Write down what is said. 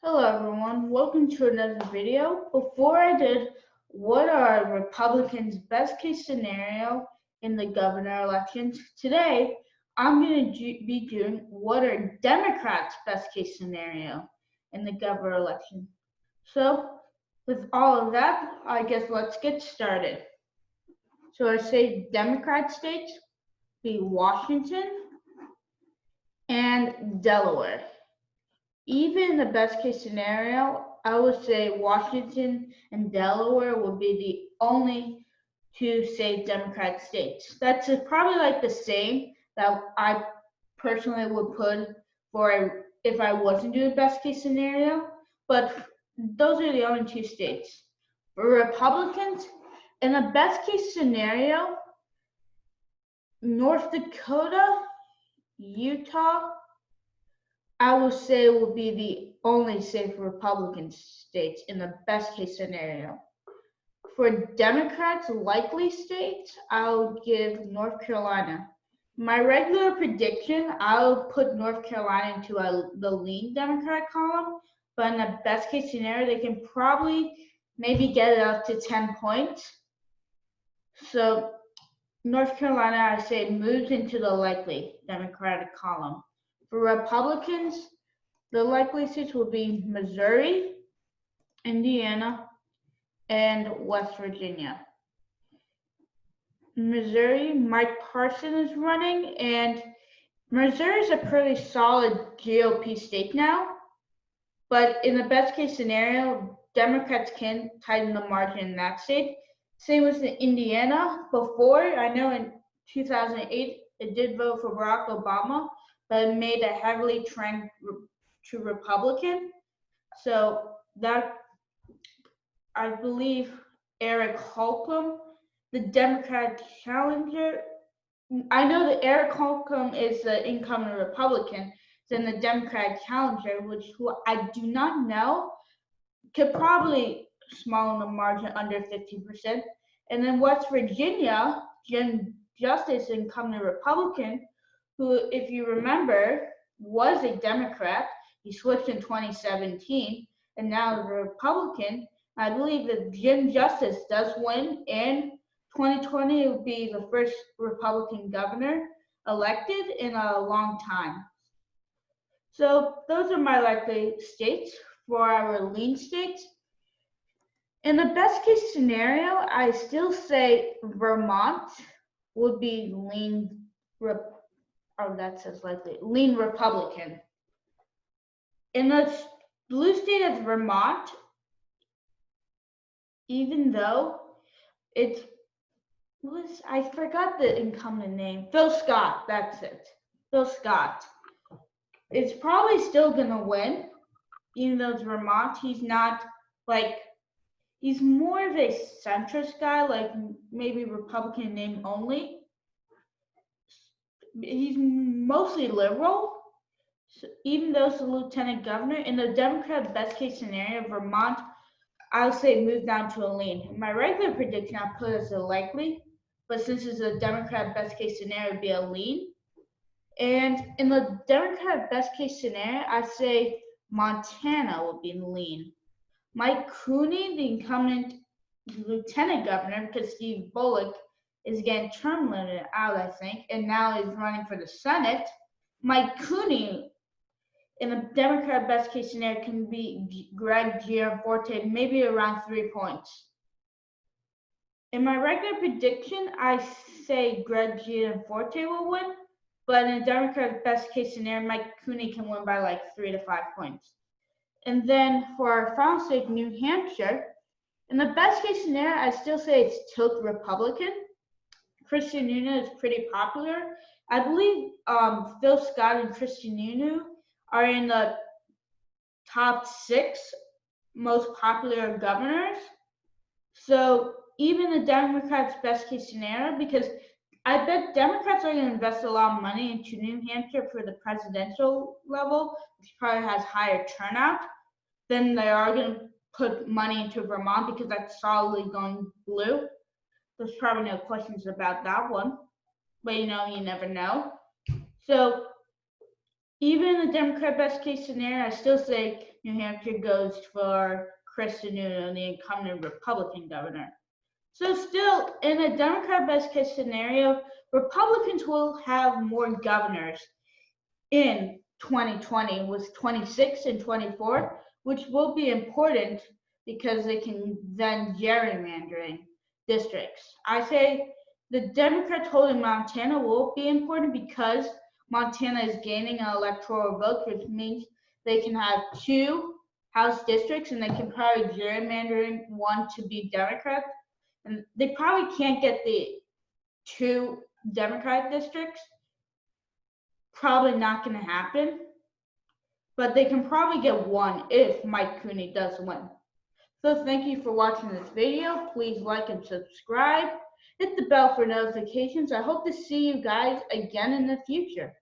Hello everyone, welcome to another video. Before I did what are Republicans' best case scenario in the governor elections, today I'm going to be doing what are Democrats' best case scenario in the governor election. So with all of that, I guess let's get started. So I say Democrat states be Washington and Delaware. Even in the best case scenario, I would say Washington and Delaware would be the only two safe Democrat states. That's probably like the same that I personally would put for if I wasn't doing best case scenario. But those are the only two states. For Republicans, in the best case scenario, North Dakota, Utah, I would say will be the only safe Republican states in the best case scenario. For Democrats' likely states, I'll give North Carolina. My regular prediction, I'll put North Carolina into the lean Democrat column, but in the best case scenario, they can probably maybe get it up to 10 points. So North Carolina, I say, moves into the likely Democratic column. For Republicans, the likely states will be Missouri, Indiana, and West Virginia. Missouri, Mike Parson is running, and Missouri is a pretty solid GOP state now. But in the best case scenario, Democrats can tighten the margin in that state. Same with Indiana. Before, I know in 2008, it did vote for Barack Obama, but it made a heavily trend to Republican. So that, I believe, Eric Holcomb, the Democratic challenger. I know that Eric Holcomb is the incoming Republican, then the Democratic challenger, who I do not know, could probably small the margin under 50%. And then West Virginia, Jim Justice, incoming Republican, who, if you remember, was a Democrat. He switched in 2017 and now is a Republican. I believe that Jim Justice does win in 2020. It would be the first Republican governor elected in a long time. So those are my likely states. For our lean states, in the best case scenario, I still say Vermont would be lean. That says likely lean Republican. In the blue state of Vermont, even though it's I forgot the incumbent name. Phil Scott, that's it. Phil Scott. It's probably still gonna win, even though it's Vermont. He's not he's more of a centrist guy, like maybe Republican name only. He's mostly liberal, so even though it's a lieutenant governor. In the Democrat best case scenario, Vermont, I'll say move down to a lean. My regular prediction I'll put as a likely, but since it's a Democrat best case scenario, it'd be a lean. And in the Democrat best case scenario, I say Montana will be lean. Mike Cooney, the incumbent lieutenant governor, because Steve Bullock is getting term limited out, I think, and now is running for the Senate. Mike Cooney, in the Democrat best case scenario, can be Greg Gianforte, maybe around 3 points. In my regular prediction, I say Greg Gianforte will win, but in a Democrat best case scenario, Mike Cooney can win by like 3 to 5 points. And then for our final state, New Hampshire, in the best case scenario, I still say it's tilt Republican. Kristi Noem is pretty popular. I believe Phil Scott and Kristi Noem are in the top 6 most popular governors. So even the Democrats' best case scenario, because I bet Democrats are going to invest a lot of money into New Hampshire for the presidential level, which probably has higher turnout, than they are going to put money into Vermont because that's solidly going blue. There's probably no questions about that one, but you never know. So even in the Democrat best case scenario, I still say New Hampshire goes for Chris Sununu, the incumbent Republican governor. So still, in a Democrat best case scenario, Republicans will have more governors in 2020 with 26 and 24, which will be important because they can then gerrymandering districts. I say the Democrats holding Montana will be important because Montana is gaining an electoral vote, which means they can have two House districts and they can probably gerrymandering one to be Democrat. And they probably can't get the two Democratic districts. Probably not going to happen, but they can probably get one if Mike Cooney does win. So thank you for watching this video. Please like and subscribe. Hit the bell for notifications. I hope to see you guys again in the future.